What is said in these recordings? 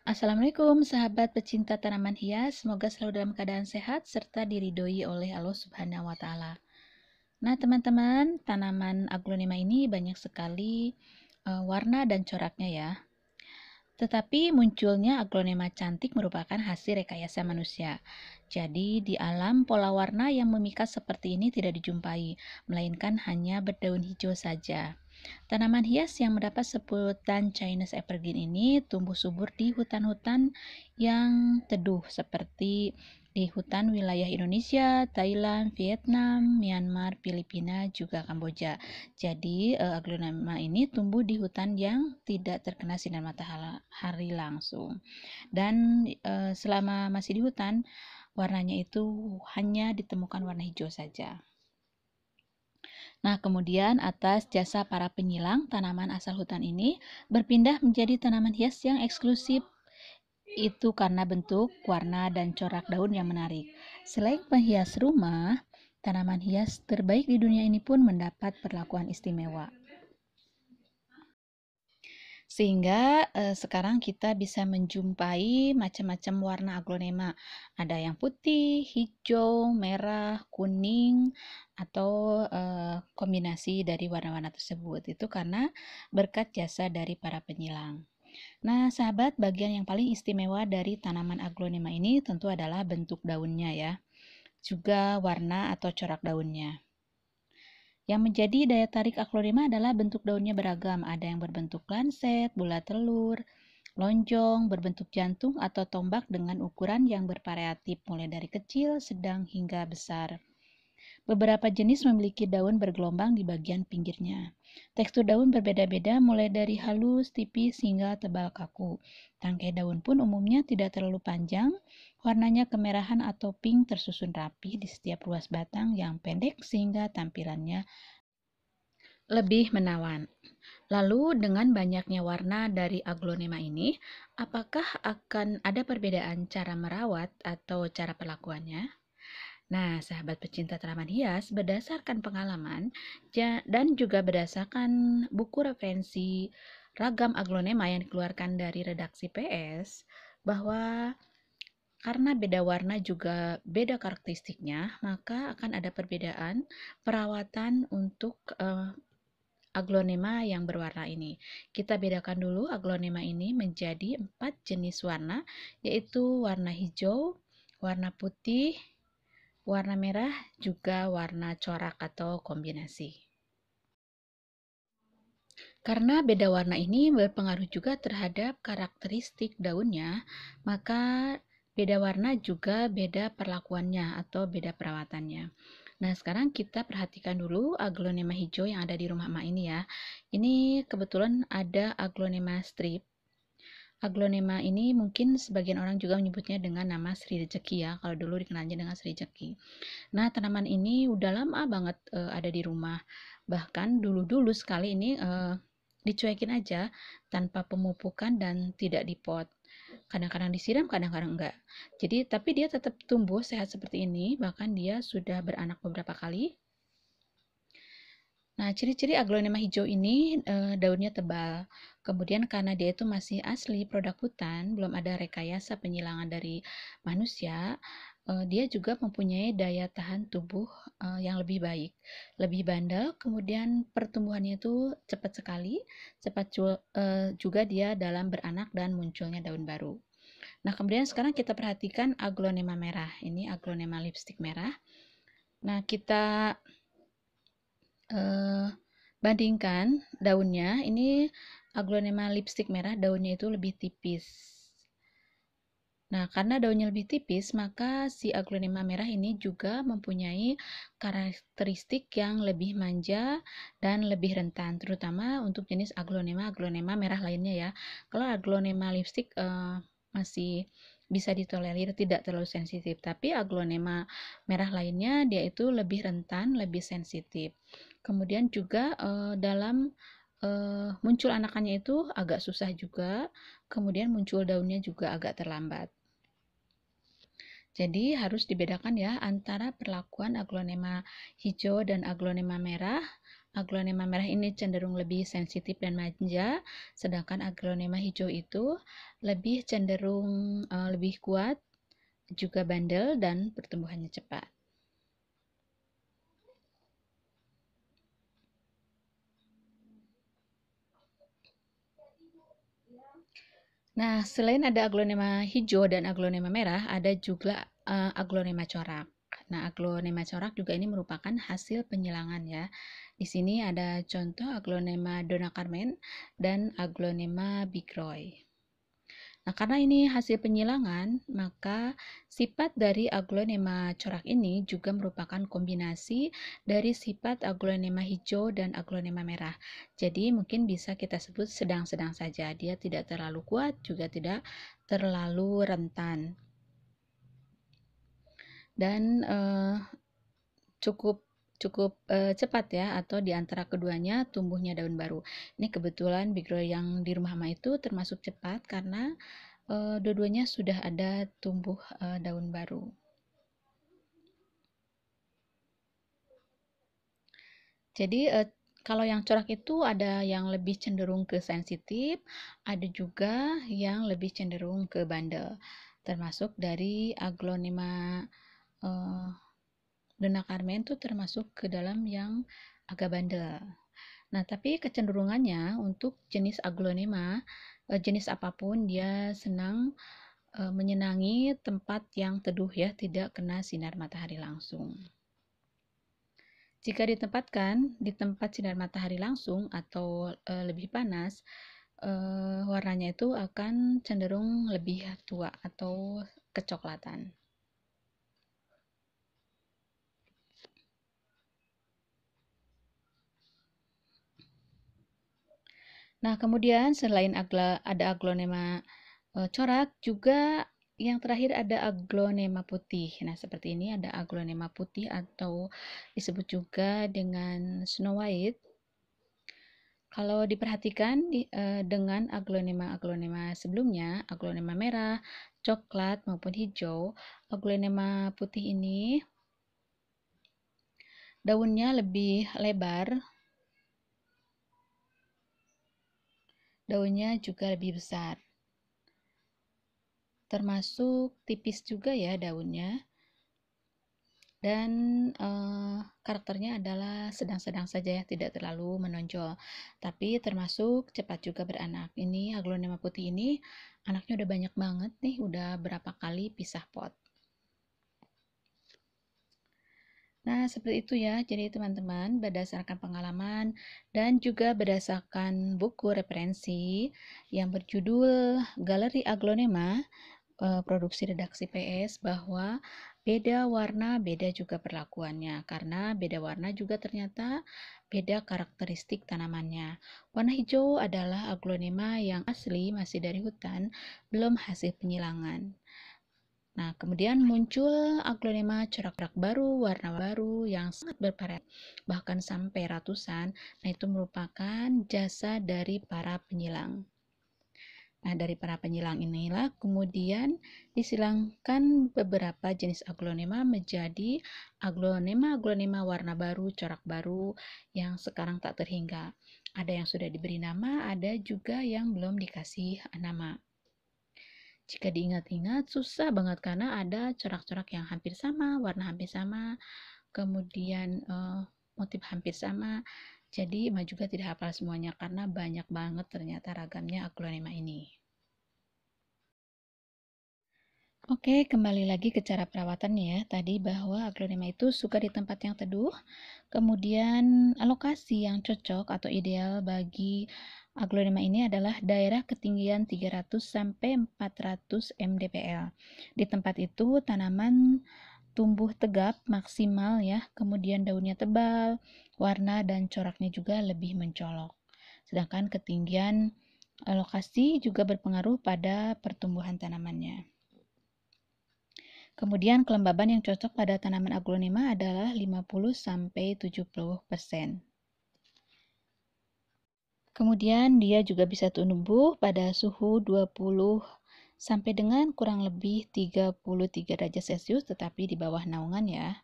Assalamualaikum sahabat pecinta tanaman hias, semoga selalu dalam keadaan sehat serta diridhoi oleh Allah Subhanahu wa taala. Nah, teman-teman, tanaman aglonema ini banyak sekali warna dan coraknya ya. Tetapi munculnya aglonema cantik merupakan hasil rekayasa manusia. Jadi, di alam pola warna yang memikat seperti ini tidak dijumpai, melainkan hanya berdaun hijau saja. Tanaman hias yang mendapat sebutan Chinese evergreen ini tumbuh subur di hutan-hutan yang teduh seperti di hutan wilayah Indonesia, Thailand, Vietnam, Myanmar, Filipina, juga Kamboja. Jadi, aglonema ini tumbuh di hutan yang tidak terkena sinar matahari langsung. Dan selama masih di hutan, warnanya itu hanya ditemukan warna hijau saja. Nah, kemudian atas jasa para penyilang, tanaman asal hutan ini berpindah menjadi tanaman hias yang eksklusif. Itu karena bentuk, warna, dan corak daun yang menarik. Selain penghias rumah, tanaman hias terbaik di dunia ini pun mendapat perlakuan istimewa. Sehingga sekarang kita bisa menjumpai macam-macam warna aglonema. Ada yang putih, hijau, merah, kuning, atau kombinasi dari warna-warna tersebut. Itu karena berkat jasa dari para penyilang. Nah, sahabat, bagian yang paling istimewa dari tanaman aglonema ini tentu adalah bentuk daunnya ya, juga warna atau corak daunnya. Yang menjadi daya tarik aglonema adalah bentuk daunnya beragam. Ada yang berbentuk lancet, bulat telur, lonjong, berbentuk jantung atau tombak dengan ukuran yang bervariatif, mulai dari kecil, sedang, hingga besar. Beberapa jenis memiliki daun bergelombang di bagian pinggirnya. Tekstur daun berbeda-beda, mulai dari halus, tipis, hingga tebal kaku. Tangkai daun pun umumnya tidak terlalu panjang, warnanya kemerahan atau pink tersusun rapi di setiap ruas batang yang pendek sehingga tampilannya lebih menawan. Lalu dengan banyaknya warna dari aglonema ini, apakah akan ada perbedaan cara merawat atau cara perlakuannya? Nah, sahabat pecinta tanaman hias, berdasarkan pengalaman dan juga berdasarkan buku referensi ragam aglonema yang dikeluarkan dari redaksi PS, bahwa karena beda warna juga beda karakteristiknya, maka akan ada perbedaan perawatan untuk aglonema yang berwarna ini. Kita bedakan dulu aglonema ini menjadi 4 jenis warna, yaitu warna hijau, warna putih, warna merah, juga warna corak atau kombinasi. Karena beda warna ini berpengaruh juga terhadap karakteristik daunnya, maka beda warna juga beda perlakuannya atau beda perawatannya. Nah, sekarang kita perhatikan dulu aglonema hijau yang ada di rumah emak ini ya. Ini kebetulan ada aglonema strip. Aglonema ini mungkin sebagian orang juga menyebutnya dengan nama Sri Rejeki ya, kalau dulu dikenalnya dengan Sri Rejeki. Nah, tanaman ini udah lama banget ada di rumah. Bahkan dulu-dulu sekali ini dicuekin aja tanpa pemupukan dan tidak dipot. Kadang-kadang disiram, kadang-kadang enggak. Jadi, tapi dia tetap tumbuh sehat seperti ini, bahkan dia sudah beranak beberapa kali. Nah, ciri-ciri aglonema hijau ini daunnya tebal. Kemudian karena dia itu masih asli produk hutan, belum ada rekayasa penyilangan dari manusia, dia juga mempunyai daya tahan tubuh yang lebih baik, lebih bandel. Kemudian pertumbuhannya itu cepat sekali, cepat juga dia dalam beranak dan munculnya daun baru. Nah, kemudian sekarang kita perhatikan aglonema merah. Ini aglonema lipstick merah. Nah, kita bandingkan daunnya, ini aglonema lipstick merah daunnya itu lebih tipis. Nah, karena daunnya lebih tipis, maka si aglonema merah ini juga mempunyai karakteristik yang lebih manja dan lebih rentan, terutama untuk jenis aglonema merah lainnya ya. Kalau aglonema lipstick masih bisa ditolerir, tidak terlalu sensitif, tapi aglonema merah lainnya dia itu lebih rentan, lebih sensitif. Kemudian juga dalam muncul anakannya itu agak susah juga, kemudian muncul daunnya juga agak terlambat. Jadi harus dibedakan ya antara perlakuan aglonema hijau dan aglonema merah. aglonema merah ini cenderung lebih sensitif dan manja, sedangkan aglonema hijau itu lebih cenderung lebih kuat, juga bandel dan pertumbuhannya cepat. Nah, selain ada aglonema hijau dan aglonema merah, ada juga aglonema corak. Nah, aglonema corak juga ini merupakan hasil penyilangan ya. Di sini ada contoh aglonema Donna Carmen dan aglonema Big Roy. Nah, karena ini hasil penyilangan, maka sifat dari aglonema corak ini juga merupakan kombinasi dari sifat aglonema hijau dan aglonema merah. Jadi, mungkin bisa kita sebut sedang-sedang saja. Dia tidak terlalu kuat, juga tidak terlalu rentan. Dan cukup cepat ya, atau di antara keduanya tumbuhnya daun baru. Ini kebetulan Big Roy yang di rumah Mama itu termasuk cepat karena dua-duanya sudah ada tumbuh daun baru. Jadi kalau yang corak itu ada yang lebih cenderung ke sensitif, ada juga yang lebih cenderung ke bandel. Termasuk dari aglonema Donna Carmen itu termasuk ke dalam yang agak bandel. Nah, tapi kecenderungannya untuk jenis aglonema, jenis apapun dia senang menyenangi tempat yang teduh ya, tidak kena sinar matahari langsung. Jika ditempatkan di tempat sinar matahari langsung atau lebih panas, warnanya itu akan cenderung lebih tua atau kecoklatan. Nah, kemudian selain ada aglonema corak, juga yang terakhir ada aglonema putih. Nah, seperti ini ada aglonema putih atau disebut juga dengan snow white. Kalau diperhatikan dengan aglonema sebelumnya, aglonema merah, coklat maupun hijau, aglonema putih ini daunnya lebih lebar, daunnya juga lebih besar. Termasuk tipis juga ya daunnya. Dan karakternya adalah sedang-sedang saja ya, tidak terlalu menonjol. Tapi termasuk cepat juga beranak. Ini aglonema putih ini anaknya udah banyak banget nih, udah berapa kali pisah pot. Nah, seperti itu ya. Jadi teman-teman, berdasarkan pengalaman dan juga berdasarkan buku referensi yang berjudul Galeri Aglonema, produksi redaksi PS, bahwa beda warna, beda juga perlakuannya. Karena beda warna juga ternyata beda karakteristik tanamannya. Warna hijau adalah aglonema yang asli, masih dari hutan, belum hasil penyilangan. Nah, kemudian muncul aglonema corak-corak baru, warna baru yang sangat bervariasi, bahkan sampai ratusan. Nah, itu merupakan jasa dari para penyilang. Nah, dari para penyilang inilah kemudian disilangkan beberapa jenis aglonema menjadi aglonema warna baru, corak baru yang sekarang tak terhingga. Ada yang sudah diberi nama, ada juga yang belum dikasih nama. Jika diingat-ingat, susah banget karena ada corak-corak yang hampir sama, warna hampir sama, kemudian motif hampir sama. Jadi, Emak juga tidak hafal semuanya karena banyak banget ternyata ragamnya aglonema ini. Oke, kembali lagi ke cara perawatannya ya. Tadi bahwa aglonema itu suka di tempat yang teduh, kemudian lokasi yang cocok atau ideal bagi aglonema ini adalah daerah ketinggian 300 sampai 400 mdpl. Di tempat itu tanaman tumbuh tegap maksimal ya, kemudian daunnya tebal, warna dan coraknya juga lebih mencolok. Sedangkan ketinggian lokasi juga berpengaruh pada pertumbuhan tanamannya. Kemudian kelembaban yang cocok pada tanaman aglonema adalah 50-70%. Kemudian dia juga bisa tumbuh pada suhu 20 sampai dengan kurang lebih 33 derajat Celcius, tetapi di bawah naungan ya.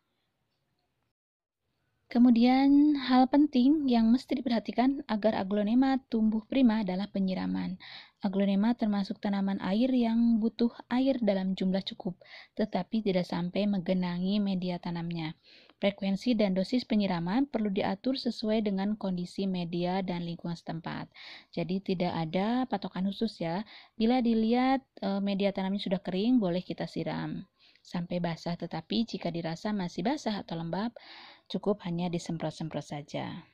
Kemudian, hal penting yang mesti diperhatikan agar aglonema tumbuh prima adalah penyiraman. Aglonema termasuk tanaman air yang butuh air dalam jumlah cukup, tetapi tidak sampai menggenangi media tanamnya. Frekuensi dan dosis penyiraman perlu diatur sesuai dengan kondisi media dan lingkungan setempat. Jadi tidak ada patokan khusus ya. Bila dilihat media tanamnya sudah kering, boleh kita siram sampai basah, tetapi jika dirasa masih basah atau lembab, cukup hanya disemprot-semprot saja.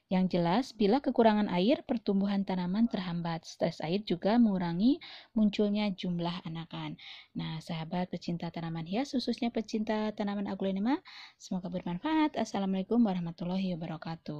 Yang jelas, bila kekurangan air, pertumbuhan tanaman terhambat. Stres air juga mengurangi munculnya jumlah anakan. Nah, sahabat pecinta tanaman hias, khususnya pecinta tanaman aglonema, semoga bermanfaat. Assalamualaikum warahmatullahi wabarakatuh.